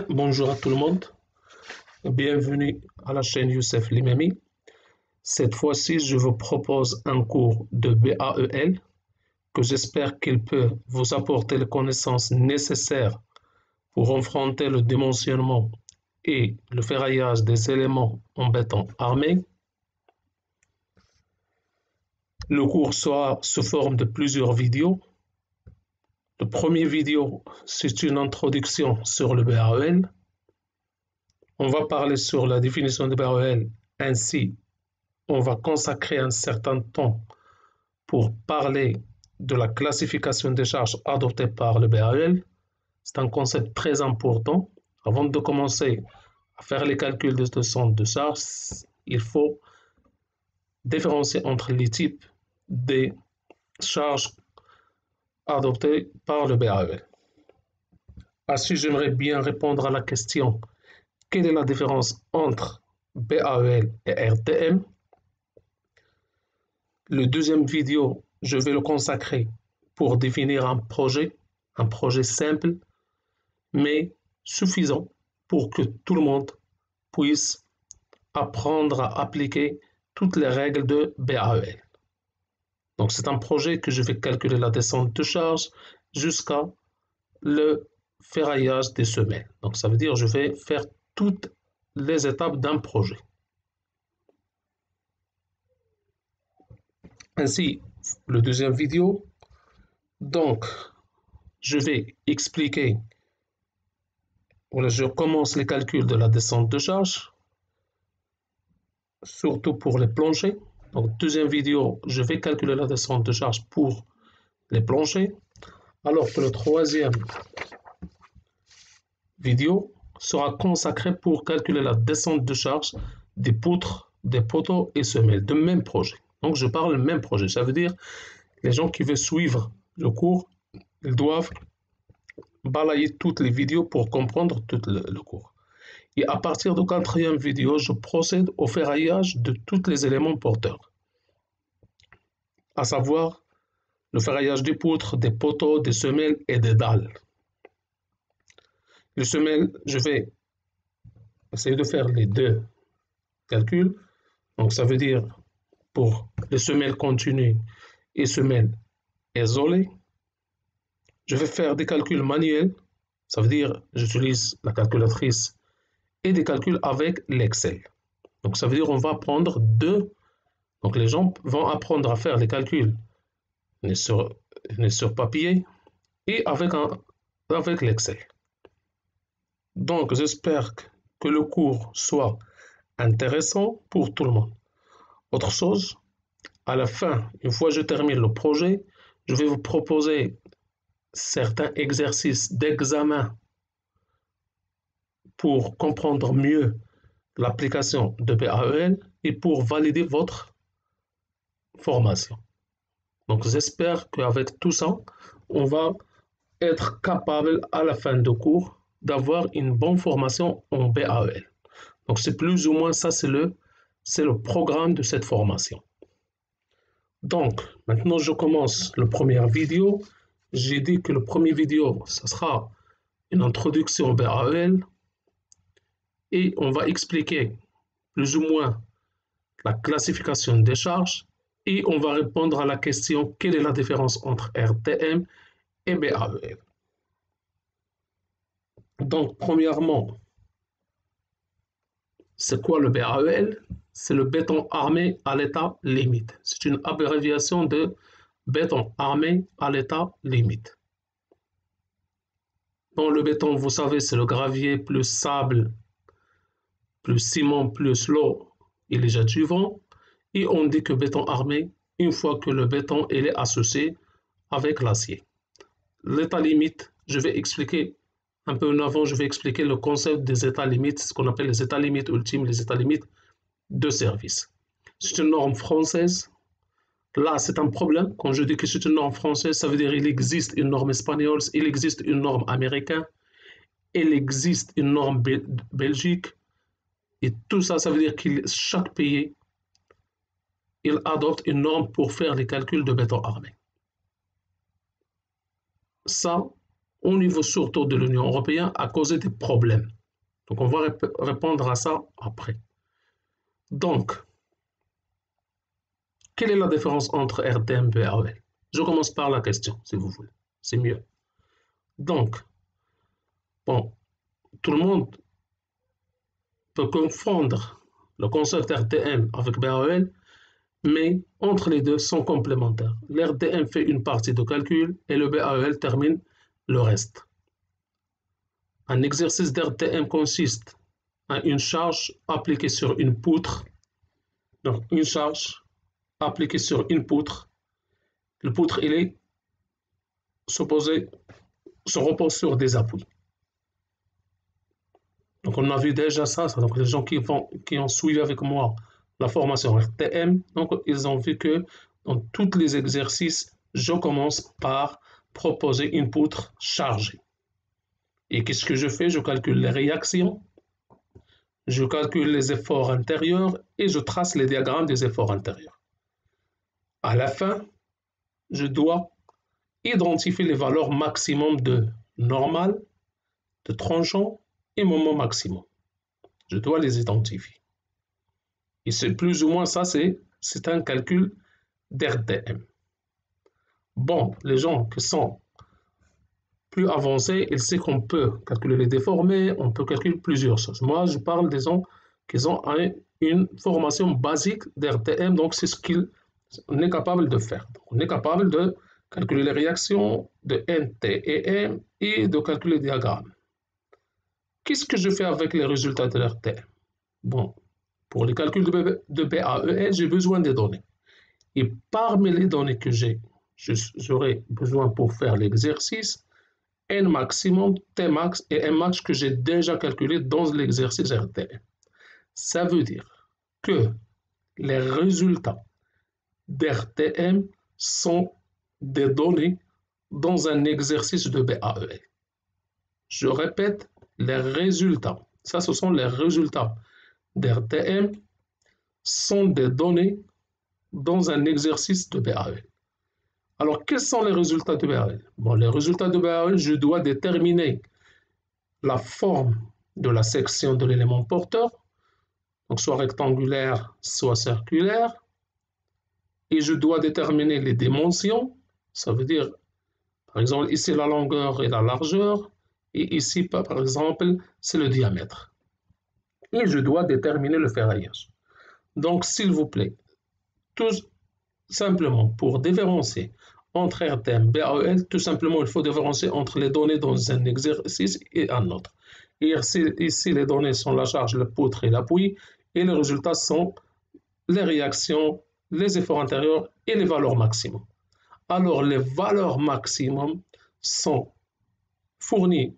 Bonjour à tout le monde, bienvenue à la chaîne Youssef Limami. Cette fois-ci, je vous propose un cours de BAEL que j'espère qu'il peut vous apporter les connaissances nécessaires pour affronter le dimensionnement et le ferraillage des éléments en béton armé. Le cours sera sous forme de plusieurs vidéos. Le premier vidéo, c'est une introduction sur le BAEL. On va parler sur la définition de BAEL, ainsi on va consacrer un certain temps pour parler de la classification des charges adoptée par le BAEL. C'est un concept très important. Avant de commencer à faire les calculs de centre de charge, il faut différencier entre les types des charges adoptées par le BAEL. Ainsi, j'aimerais bien répondre à la question: quelle est la différence entre BAEL et RTM? Le deuxième vidéo, je vais le consacrer pour définir un projet simple, mais suffisant pour que tout le monde puisse apprendre à appliquer toutes les règles de BAEL. Donc c'est un projet que je vais calculer la descente de charge jusqu'à le ferraillage des semelles. Donc ça veut dire que je vais faire toutes les étapes d'un projet. Ainsi, le deuxième vidéo, donc je vais expliquer, voilà, je commence les calculs de la descente de charge, surtout pour les planchers. Donc deuxième vidéo, je vais calculer la descente de charge pour les planchers, alors que le troisième vidéo sera consacrée pour calculer la descente de charge des poutres, des poteaux et semelles de même projet. Donc je parle même projet, ça veut dire les gens qui veulent suivre le cours, ils doivent balayer toutes les vidéos pour comprendre tout le cours. Et à partir de quatrième vidéo, je procède au ferraillage de tous les éléments porteurs, à savoir le ferraillage des poutres, des poteaux, des semelles et des dalles. Les semelles, je vais essayer de faire les deux calculs. Donc ça veut dire pour les semelles continues et semelles isolées, je vais faire des calculs manuels. Ça veut dire j'utilise la calculatrice et des calculs avec l'Excel. Donc ça veut dire on va prendre deux. Donc les gens vont apprendre à faire les calculs sur papier et avec l'Excel. Donc j'espère que le cours soit intéressant pour tout le monde. Autre chose, à la fin, une fois que je termine le projet, je vais vous proposer certains exercices d'examen pour comprendre mieux l'application de BAEL et pour valider votre formation. Donc j'espère qu'avec tout ça, on va être capable à la fin de cours d'avoir une bonne formation en BAEL. Donc c'est plus ou moins ça, c'est le programme de cette formation. Donc maintenant je commence la première vidéo. J'ai dit que le premier vidéo, ce sera une introduction au BAEL et on va expliquer plus ou moins la classification des charges et on va répondre à la question: quelle est la différence entre RTM et BAEL? Donc, premièrement, c'est quoi le BAEL? C'est le béton armé à l'état limite. C'est une abréviation de béton armé à l'état limite. Dans le béton, vous savez, c'est le gravier plus sable, plus ciment, plus l'eau et les jets du vent. Et on dit que béton armé, une fois que le béton il est associé avec l'acier. L'état limite, je vais expliquer un peu en avant, je vais expliquer le concept des états limites, ce qu'on appelle les états limites ultimes, les états limites de service. C'est une norme française. Là, c'est un problème. Quand je dis que c'est une norme française, ça veut dire qu'il existe une norme espagnole, il existe une norme américaine, il existe une norme belgique. Et tout ça, ça veut dire que chaque pays, il adopte une norme pour faire les calculs de béton armé. Ça, au niveau surtout de l'Union européenne, a causé des problèmes. Donc, on va répondre à ça après. Donc, quelle est la différence entre RTM et BAEL? Je commence par la question, si vous voulez. C'est mieux. Donc, bon, tout le monde peut confondre le concept RTM avec BAEL, mais entre les deux sont complémentaires. L'RTM fait une partie de calcul et le BAEL termine le reste. Un exercice d'RTM consiste en une charge appliquée sur une poutre. Donc, une charge appliquée sur une poutre. Le poutre, il est se repose sur des appuis. Donc, on a vu déjà ça. Donc, les gens qui ont suivi avec moi la formation RTM, donc, ils ont vu que dans tous les exercices, je commence par proposer une poutre chargée. Et qu'est-ce que je fais? Je calcule les réactions, je calcule les efforts intérieurs et je trace les diagrammes des efforts intérieurs. À la fin, je dois identifier les valeurs maximum de normal, de tranchant et moment maximum. Je dois les identifier. Et c'est plus ou moins ça, c'est un calcul d'RTM. Bon, les gens qui sont plus avancés, ils savent qu'on peut calculer les déformés, on peut calculer plusieurs choses. Moi, je parle des gens qui ont une formation basique d'RTM, donc c'est ce qu'on est capable de faire. Donc, on est capable de calculer les réactions de NT et M et de calculer les diagrammes. Qu'est-ce que je fais avec les résultats de l'RTM? Bon, pour les calculs de BAEL, j'ai besoin des données. Et parmi les données que j'aurai besoin pour faire l'exercice, N maximum, T max et M max que j'ai déjà calculé dans l'exercice RTM. Ça veut dire que les résultats d'RTM sont des données dans un exercice de BAEL. Je répète, les résultats, ça ce sont les résultats d'RTM, sont des données dans un exercice de BAEL. Alors, quels sont les résultats de BAEL? Bon, les résultats de BAEL, je dois déterminer la forme de la section de l'élément porteur, donc soit rectangulaire, soit circulaire, et je dois déterminer les dimensions, ça veut dire, par exemple, ici la longueur et la largeur, et ici, par exemple, c'est le diamètre. Et je dois déterminer le ferraillage. Donc, s'il vous plaît, tout simplement, pour différencier entre RTM et BAEL, tout simplement, il faut différencier entre les données dans un exercice et un autre. Et ici, les données sont la charge, le poutre et l'appui, et les résultats sont les réactions, les efforts intérieurs et les valeurs maximum. Alors, les valeurs maximum sont fournies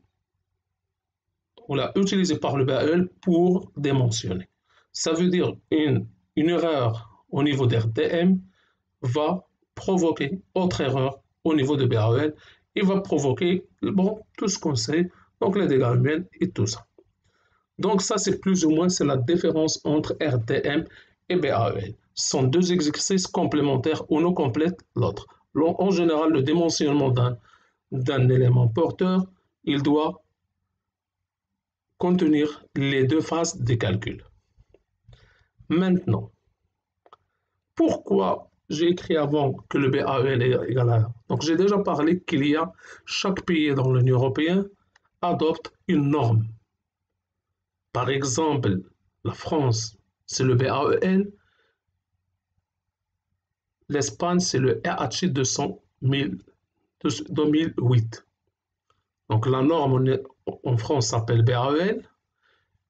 ou utilisées par le BAEL pour dimensionner. Ça veut dire une erreur au niveau d'RTM va provoquer autre erreur au niveau de BAEL et va provoquer tout ce qu'on sait, donc les dégâts humains et tout ça. Donc ça, c'est plus ou moins la différence entre RTM et BAEL. Ce sont deux exercices complémentaires, l'un complète l'autre. En général, le dimensionnement d'un élément porteur, il doit contenir les deux phases des calculs. Maintenant, pourquoi j'ai écrit avant que le BAEL est égal à 1? Donc j'ai déjà parlé qu'il y a chaque pays dans l'Union européenne adopte une norme. Par exemple, la France, c'est le BAEL. L'Espagne, c'est le EHI 2008. Donc la norme en France s'appelle BAEL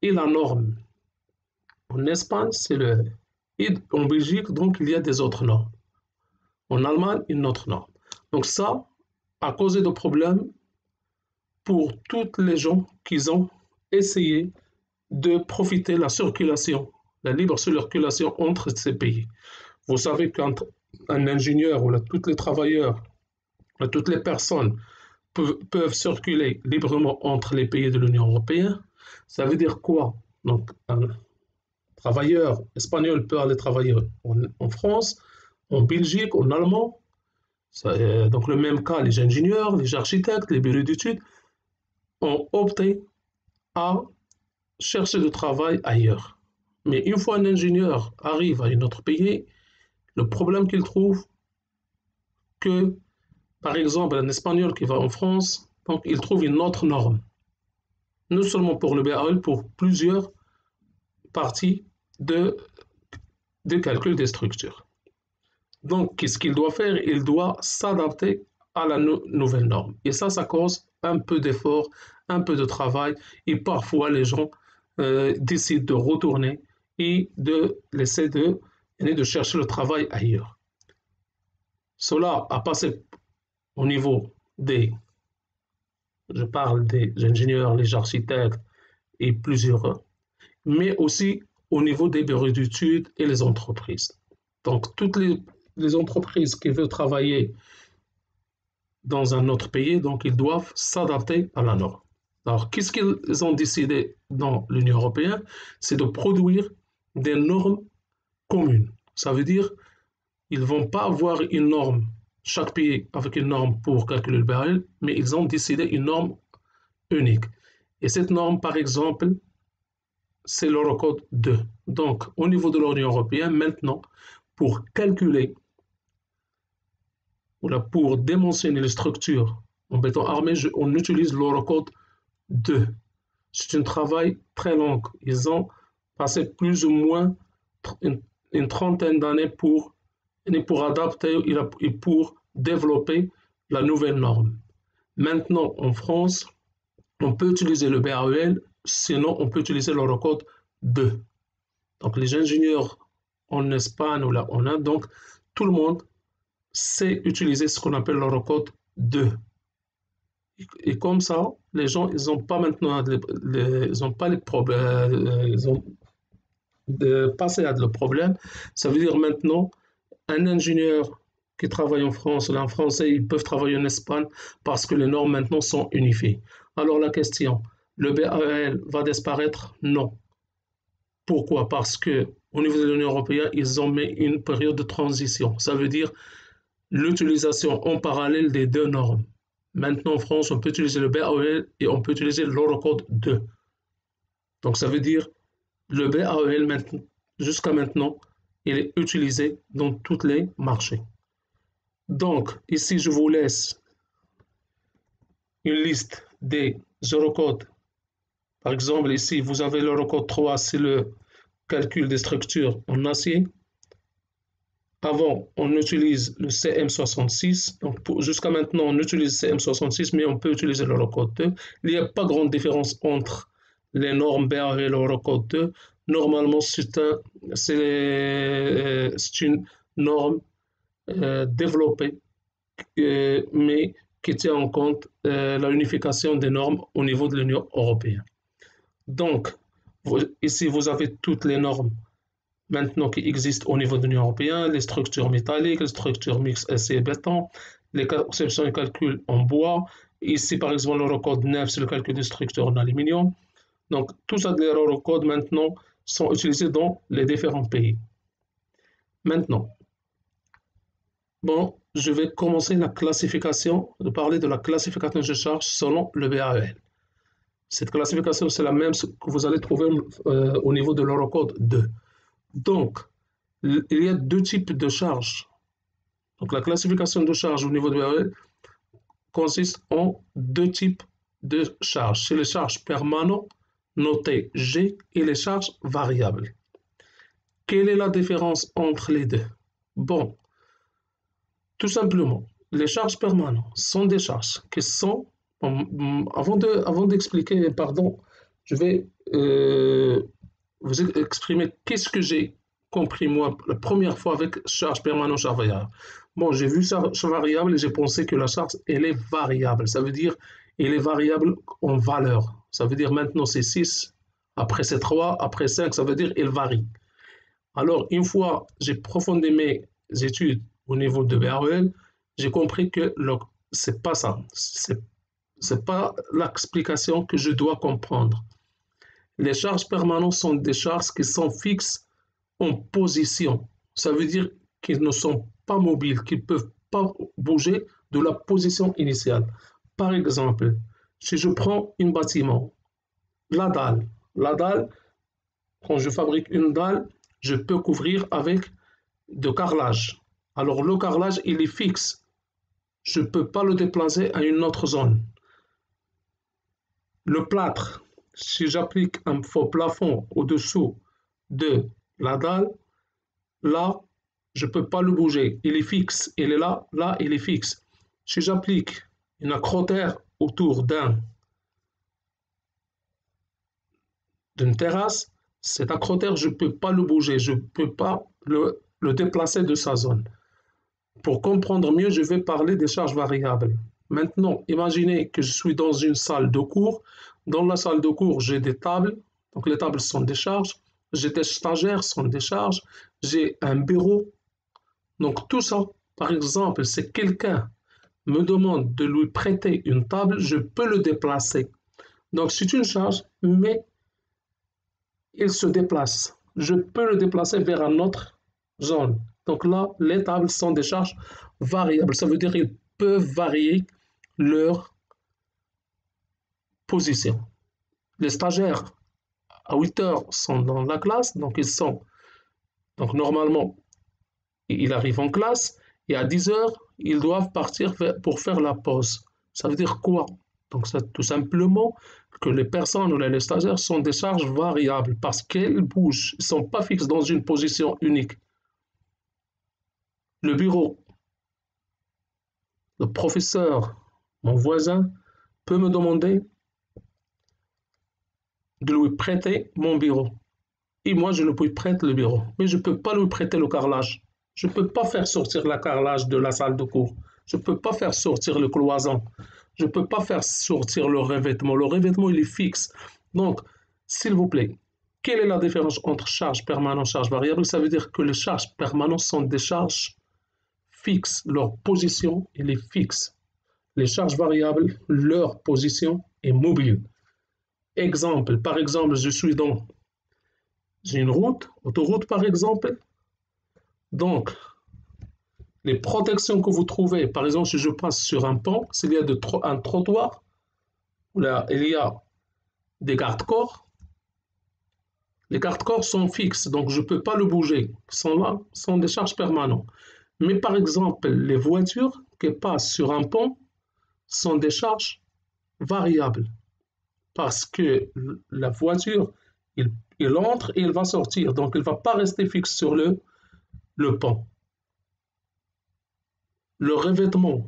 et la norme en Espagne, c'est le... Et en Belgique, donc, il y a des autres normes. En Allemagne, une autre norme. Donc ça a causé des problèmes pour toutes les gens qui ont essayé de profiter de la circulation, la libre circulation entre ces pays. Vous savez qu'un ingénieur ou tous les travailleurs, toutes les personnes peuvent circuler librement entre les pays de l'Union européenne. Ça veut dire quoi? Donc, un travailleur espagnol peut aller travailler en France, en Belgique, en Allemagne. Donc le même cas, les ingénieurs, les architectes, les bureaux d'études ont opté à chercher du travail ailleurs. Mais une fois un ingénieur arrive à un autre pays, le problème qu'il trouve, que par exemple un Espagnol qui va en France, donc il trouve une autre norme, non seulement pour le BAL, pour plusieurs parties de calcul des structures. Donc, qu'est-ce qu'il doit faire? Il doit s'adapter à la nouvelle norme. Et ça cause un peu d'effort, un peu de travail, et parfois les gens décident de retourner et de laisser de chercher le travail ailleurs. Cela a passé au niveau je parle des ingénieurs, les architectes et plusieurs, mais aussi au niveau des bureaux d'études et les entreprises. Donc, toutes les entreprises qui veulent travailler dans un autre pays, donc ils doivent s'adapter à la norme. Alors, qu'est-ce qu'ils ont décidé dans l'Union européenne? C'est de produire des normes communes. Ça veut dire qu'ils ne vont pas avoir une norme, chaque pays avec une norme pour calculer le baril, mais ils ont décidé une norme unique. Et cette norme, par exemple, c'est l'Eurocode 2. Donc, au niveau de l'Union européenne, maintenant, pour calculer ou là, pour démentionner les structures en béton armé, on utilise l'Eurocode 2. C'est un travail très long. Ils ont passé plus ou moins une trentaine d'années pour adapter et pour développer la nouvelle norme. Maintenant, en France, on peut utiliser le BAEL, sinon on peut utiliser l'Eurocode 2. Donc les ingénieurs en Espagne ou là en Inde, donc tout le monde sait utiliser ce qu'on appelle l'Eurocode 2. Et comme ça, les gens, ils n'ont pas maintenant, ils n'ont pas les problèmes, ils ont passé à le problème. Ça veut dire maintenant, un ingénieur qui travaille en France, là en français, ils peuvent travailler en Espagne parce que les normes maintenant sont unifiées. Alors la question, le BAEL va disparaître? Non. Pourquoi? Parce que au niveau de l'Union européenne, ils ont mis une période de transition. Ça veut dire l'utilisation en parallèle des deux normes. Maintenant, en France, on peut utiliser le BAEL et on peut utiliser l'Eurocode 2. Donc, ça veut dire le BAEL, jusqu'à maintenant, il est utilisé dans tous les marchés. Donc, ici, je vous laisse une liste des Eurocodes. Par exemple, ici, vous avez l'Eurocode 3, c'est le calcul des structures en acier. Avant, on utilise le CM66. Donc, jusqu'à maintenant, on utilise CM66, mais on peut utiliser l'Eurocode 2. Il n'y a pas grande différence entre les normes BAEL et l'Eurocode 2. Normalement, c'est une norme développée, mais qui tient en compte la unification des normes au niveau de l'Union européenne. Donc, ici, vous avez toutes les normes maintenant qui existent au niveau de l'Union européenne, les structures métalliques, les structures mixtes acier et béton, les conceptions et calculs en bois. Ici, par exemple, l'Eurocode 9, c'est le calcul des structures en aluminium. Donc, tout ça, les Eurocodes maintenant sont utilisés dans les différents pays. Maintenant, bon, je vais commencer la classification, de parler de la classification de charges selon le BAEL. Cette classification, c'est la même que vous allez trouver au niveau de l'Eurocode 2. Donc, il y a deux types de charges. Donc, la classification de charges au niveau de BAEL consiste en deux types de charges. C'est les charges permanentes, notées G, et les charges variables. Quelle est la différence entre les deux? Bon, tout simplement, les charges permanentes sont des charges qui sont, avant d'expliquer, pardon, je vais vous exprimer qu'est-ce que j'ai compris moi la première fois avec charge permanente, charge variable. Bon, j'ai vu charge variable et j'ai pensé que la charge, elle est variable. Ça veut dire, elle est variable en valeur. Ça veut dire maintenant c'est 6, après c'est 3, après 5, ça veut dire elle varie. Alors, une fois j'ai approfondi mes études au niveau de BAEL, j'ai compris que c'est pas ça. C'est pas l'explication que je dois comprendre. Les charges permanentes sont des charges qui sont fixes en position. Ça veut dire qu'ils ne sont pas mobiles, qu'ils peuvent pas bouger de la position initiale. Par exemple, si je prends un bâtiment, la dalle, quand je fabrique une dalle, je peux couvrir avec de carrelage. Alors le carrelage, il est fixe. Je ne peux pas le déplacer à une autre zone. Le plâtre, si j'applique un faux plafond au-dessous de la dalle, là, je ne peux pas le bouger. Il est fixe. Il est là, là, il est fixe. Si j'applique une acrotère autour d'une terrasse, cet acrotère, je ne peux pas le bouger. Je ne peux pas le déplacer de sa zone. Pour comprendre mieux, je vais parler des charges variables. Maintenant, imaginez que je suis dans une salle de cours. Dans la salle de cours, j'ai des tables. Donc les tables sont des charges. J'ai des stagiaires, sont des charges. J'ai un bureau. Donc tout ça, par exemple, si quelqu'un me demande de lui prêter une table, je peux le déplacer. Donc c'est une charge, mais il se déplace. Je peux le déplacer vers une autre zone. Donc là, les tables sont des charges variables. Ça veut dire qu'ils peuvent varier leur position. Les stagiaires, à 8 heures, sont dans la classe. Donc normalement, ils arrivent en classe. Et à 10 heures, ils doivent partir pour faire la pause. Ça veut dire quoi? Donc c'est tout simplement que les personnes ou les stagiaires sont des charges variables parce qu'elles bougent. Ils ne sont pas fixes dans une position unique. Le bureau, le professeur, mon voisin, peut me demander de lui prêter mon bureau. Et moi, je lui prête le bureau. Mais je ne peux pas lui prêter le carrelage. Je ne peux pas faire sortir le carrelage de la salle de cours. Je ne peux pas faire sortir le cloison. Je ne peux pas faire sortir le revêtement. Le revêtement, il est fixe. Donc, s'il vous plaît, quelle est la différence entre charge permanente et charge variable? Ça veut dire que les charges permanentes sont des charges fixes. Leur position, elle est fixe. Les charges variables, leur position est mobile. Exemple, par exemple, j'ai une route, autoroute par exemple. Donc, les protections que vous trouvez, par exemple, si je passe sur un pont, s'il y a un trottoir, là, il y a des garde-corps. Les garde-corps sont fixes, donc je ne peux pas le bouger. Ils sont là, sont des charges permanentes. Mais par exemple, les voitures qui passent sur un pont sont des charges variables. Parce que la voiture, il entre et il va sortir. Donc, il ne va pas rester fixe sur le pont. Le revêtement,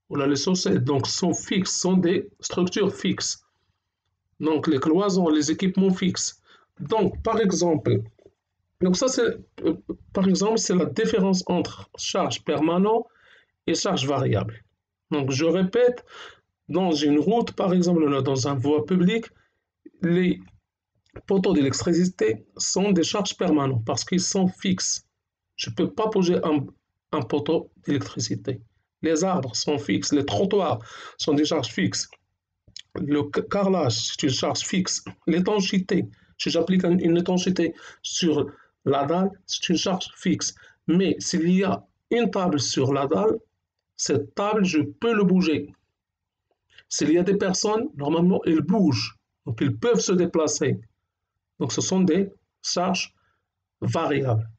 voilà, les chaussettes, donc sont fixes, sont des structures fixes. Donc, les cloisons, les équipements fixes. Donc, par exemple, c'est la différence entre charge permanente et charge variable. Donc, je répète, dans une route, par exemple, dans une voie publique, les poteaux d'électricité sont des charges permanentes parce qu'ils sont fixes. Je ne peux pas poser un poteau d'électricité. Les arbres sont fixes, les trottoirs sont des charges fixes. Le carrelage, c'est une charge fixe. L'étanchéité, si j'applique une étanchéité sur la dalle, c'est une charge fixe. Mais s'il y a une table sur la dalle, cette table, je peux le bouger. S'il y a des personnes, normalement, elles bougent. Donc, ils peuvent se déplacer. Donc, ce sont des charges variables.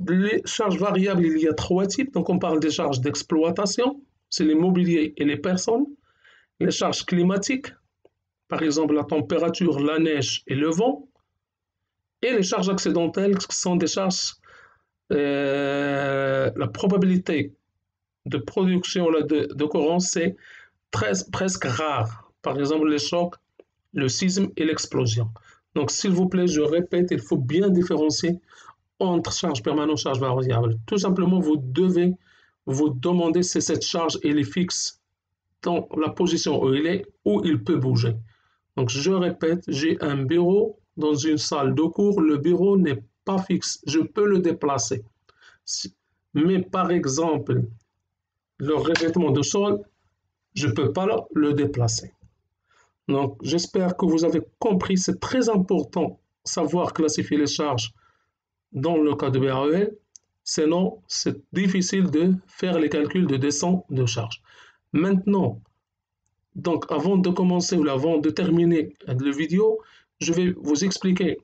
Les charges variables, il y a 3 types. Donc, on parle des charges d'exploitation, c'est l'immobilier et les personnes. Les charges climatiques, par exemple la température, la neige et le vent. Et les charges accidentelles, qui sont des charges, la probabilité de production d'occurrence, c'est presque rare. Par exemple, les chocs, le sisme et l'explosion. Donc, s'il vous plaît, je répète, il faut bien différencier entre charge permanente et charge variable. Tout simplement, vous devez vous demander si cette charge elle est fixe dans la position où il est, ou il peut bouger. Donc, je répète, j'ai un bureau dans une salle de cours. Le bureau n'est pas fixe. Je peux le déplacer. Mais par exemple, le revêtement de sol, je ne peux pas le déplacer. Donc, j'espère que vous avez compris. C'est très important de savoir classifier les charges dans le cas de BAEL. Sinon, c'est difficile de faire les calculs de descente de charge. Maintenant, donc avant de commencer ou avant de terminer la vidéo, je vais vous expliquer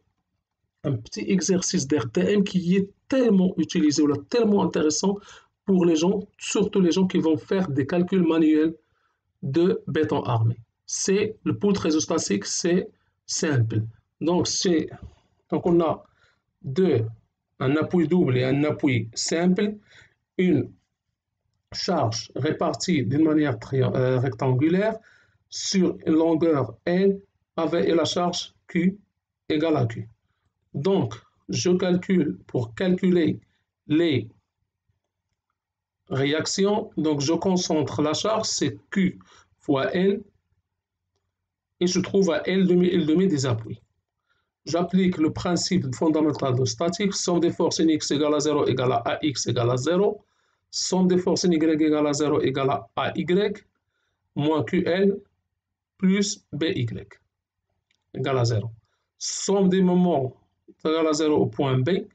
un petit exercice d'RTM qui est tellement utilisé ou tellement intéressant pour les gens, surtout les gens qui vont faire des calculs manuels de béton armé. C'est le poutre résostatique, c'est simple. Donc on a un appui double et un appui simple, une charge répartie d'une manière rectangulaire sur une longueur L avec la charge Q égale à Q. Donc, je calcule pour calculer les réactions. Donc, je concentre la charge, c'est Q fois L, et je trouve à L demi des appuis. J'applique le principe fondamental de statique, somme des forces Nx égale à 0 égale à AX égale à 0, somme des forces Y égale à 0 égale à AY, moins QL plus BY égale à 0. Somme des moments égale à 0 au point B,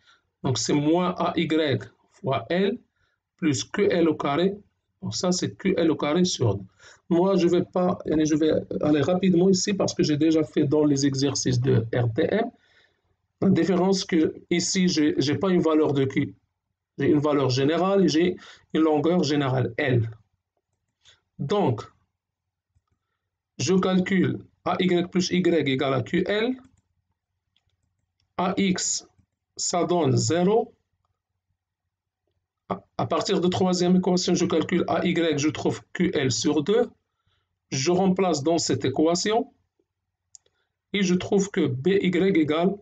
donc c'est moins AY fois L plus QL au carré, donc ça c'est QL au carré sur 2. Moi je vais aller rapidement ici parce que j'ai déjà fait dans les exercices de RTM. La différence que ici je n'ai pas une valeur de Q, j'ai une valeur générale et j'ai une longueur générale L. Donc je calcule AY plus Y égale à QL. AX, ça donne 0. À partir de troisième équation, je calcule AY, je trouve QL sur 2. Je remplace dans cette équation et je trouve que BY égale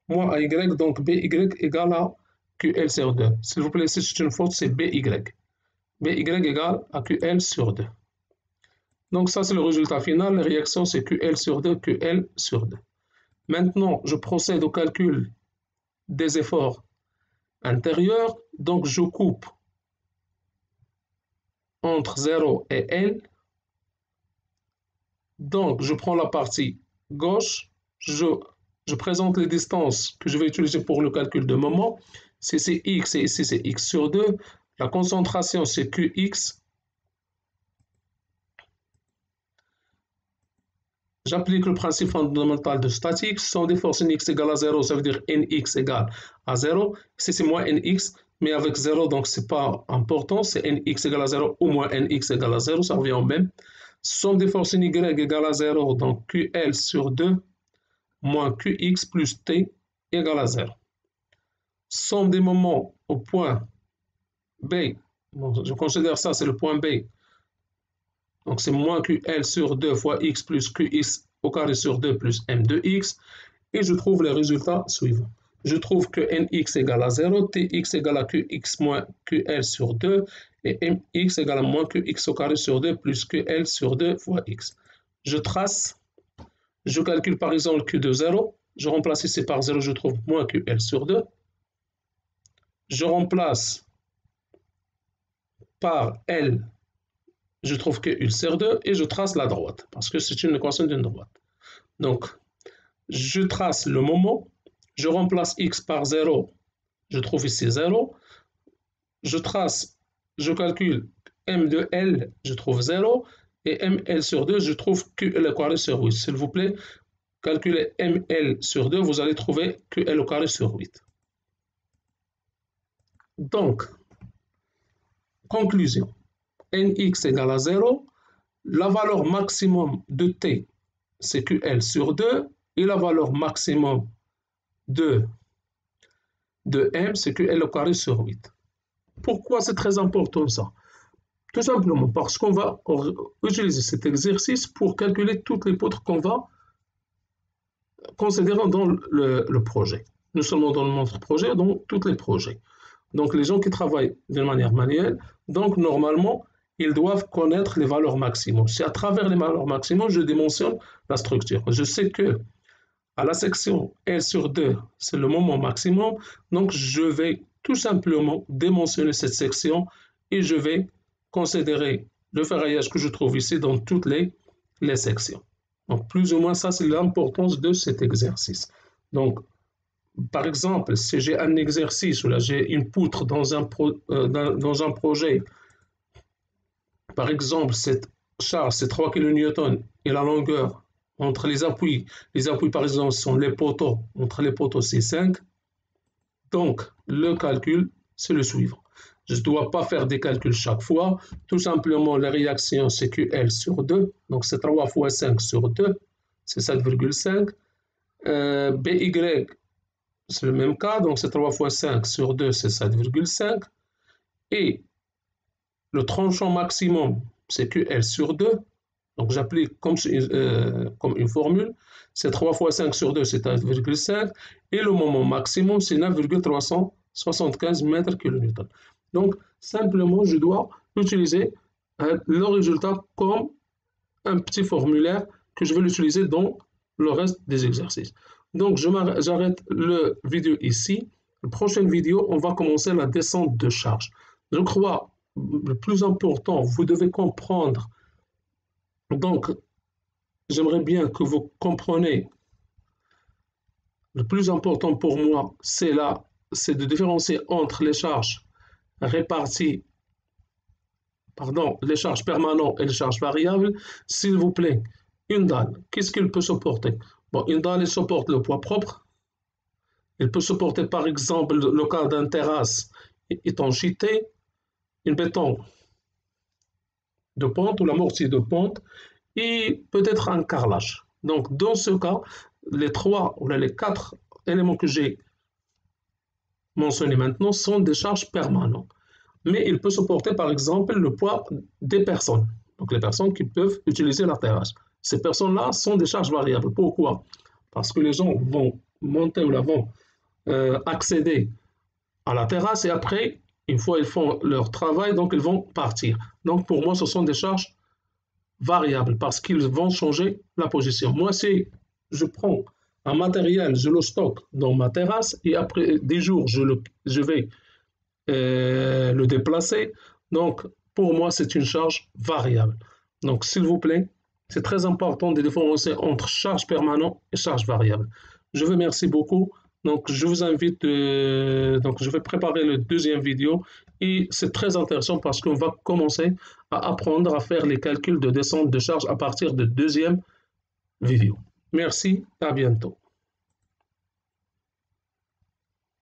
moins AY, donc BY égale à QL sur 2. S'il vous plaît, si c'est une faute, c'est BY. BY égale à QL sur 2. Donc ça, c'est le résultat final. La réaction, c'est QL sur 2, QL sur 2. Maintenant, je procède au calcul des efforts intérieurs. Donc, je coupe entre 0 et L. Donc, je prends la partie gauche. Je présente les distances que je vais utiliser pour le calcul de moment. Si c'est X et ici c'est X sur 2. La concentration, c'est QX. J'applique le principe fondamental de statique. Somme des forces Nx égale à 0, ça veut dire Nx égale à 0. Ici, c'est moins Nx, mais avec 0, donc ce n'est pas important. C'est Nx égale à 0 ou moins Nx égale à 0, ça revient au même. Somme des forces Y égale à 0, donc QL sur 2, moins QX plus T égale à 0. Somme des moments au point B, bon, je considère ça, c'est le point B. Donc, c'est moins QL sur 2 fois X plus QX au carré sur 2 plus M de X. Et je trouve les résultats suivants. Je trouve que Nx égale à 0, Tx égale à Qx moins QL sur 2 et Mx égale à moins Qx au carré sur 2 plus QL sur 2 fois X. Je trace, je calcule par exemple Q de 0. Je remplace ici par 0, je trouve moins QL sur 2. Je remplace par L, je trouve que U sur 2 et je trace la droite parce que c'est une équation d'une droite. Donc, je trace le moment, je remplace X par 0, je trouve ici 0. Je trace, je calcule M de L, je trouve 0. Et ML sur 2, je trouve QL au carré sur 8. S'il vous plaît, calculez ML sur 2, vous allez trouver QL au carré sur 8. Donc, conclusion. Nx égale à 0. La valeur maximum de T, c'est QL sur 2. Et la valeur maximum de M, c'est QL au carré sur 8. Pourquoi c'est très important ça? Tout simplement parce qu'on va utiliser cet exercice pour calculer toutes les poutres qu'on va considérer dans le projet. Non seulement dans notre projet, dans tous les projets. Donc les gens qui travaillent de manière manuelle, donc normalement, ils doivent connaître les valeurs maximum. C'est à travers les valeurs maximum que je dimensionne la structure. Je sais que à la section L sur 2, c'est le moment maximum, donc je vais tout simplement dimensionner cette section et je vais considérer le ferraillage que je trouve ici dans toutes les sections. Donc plus ou moins ça, c'est l'importance de cet exercice. Donc Par exemple, si j'ai un exercice ou là j'ai une poutre dans dans un projet, par exemple, cette charge, c'est 3 kN et la longueur entre les appuis par exemple sont les poteaux, entre les poteaux c'est 5. Donc, le calcul, c'est le suivant. Je ne dois pas faire des calculs chaque fois. Tout simplement, la réaction, c'est QL sur 2. Donc, c'est 3 fois 5 sur 2. C'est 7,5. BY, c'est le même cas. Donc, c'est 3 fois 5 sur 2, c'est 7,5. Et le tranchant maximum, c'est QL sur 2. Donc, j'applique comme une formule. C'est 3 fois 5 sur 2, c'est 1,5. Et le moment maximum, c'est 9,375 mètres kN. Donc, simplement, je dois utiliser le résultat comme un petit formulaire que je vais l'utiliser dans le reste des exercices. Donc, j'arrête la vidéo ici. La prochaine vidéo, on va commencer la descente de charge. Je crois, le plus important, vous devez comprendre. Donc, j'aimerais bien que vous compreniez. Le plus important pour moi, c'est de différencier entre les charges réparties, les charges permanentes et les charges variables. S'il vous plaît, une dalle, qu'est-ce qu'elle peut supporter? Bon, une dalle, elle supporte le poids propre. Elle peut supporter, par exemple, le cas d'un terrasse étanchéité, une béton de pente ou la mortier de pente et peut-être un carrelage. Donc, dans ce cas, les 3 ou les 4 éléments que j'ai mentionnés maintenant sont des charges permanentes. Mais il peut supporter, par exemple, le poids des personnes. Donc, les personnes qui peuvent utiliser la terrasse. Ces personnes-là sont des charges variables. Pourquoi? Parce que les gens vont monter ou vont accéder à la terrasse et après, une fois ils font leur travail, donc ils vont partir. Donc, pour moi, ce sont des charges variables parce qu'ils vont changer la position. Moi, si je prends un matériel, je le stocke dans ma terrasse et après des jours, je vais le déplacer. Donc, pour moi, c'est une charge variable. Donc, s'il vous plaît, c'est très important de différencier entre charge permanente et charge variable. Je vous remercie beaucoup. Donc, je vous invite, donc je vais préparer le deuxième vidéo et c'est très intéressant parce qu'on va commencer à apprendre à faire les calculs de descente de charge à partir de deuxième vidéo. Merci, à bientôt.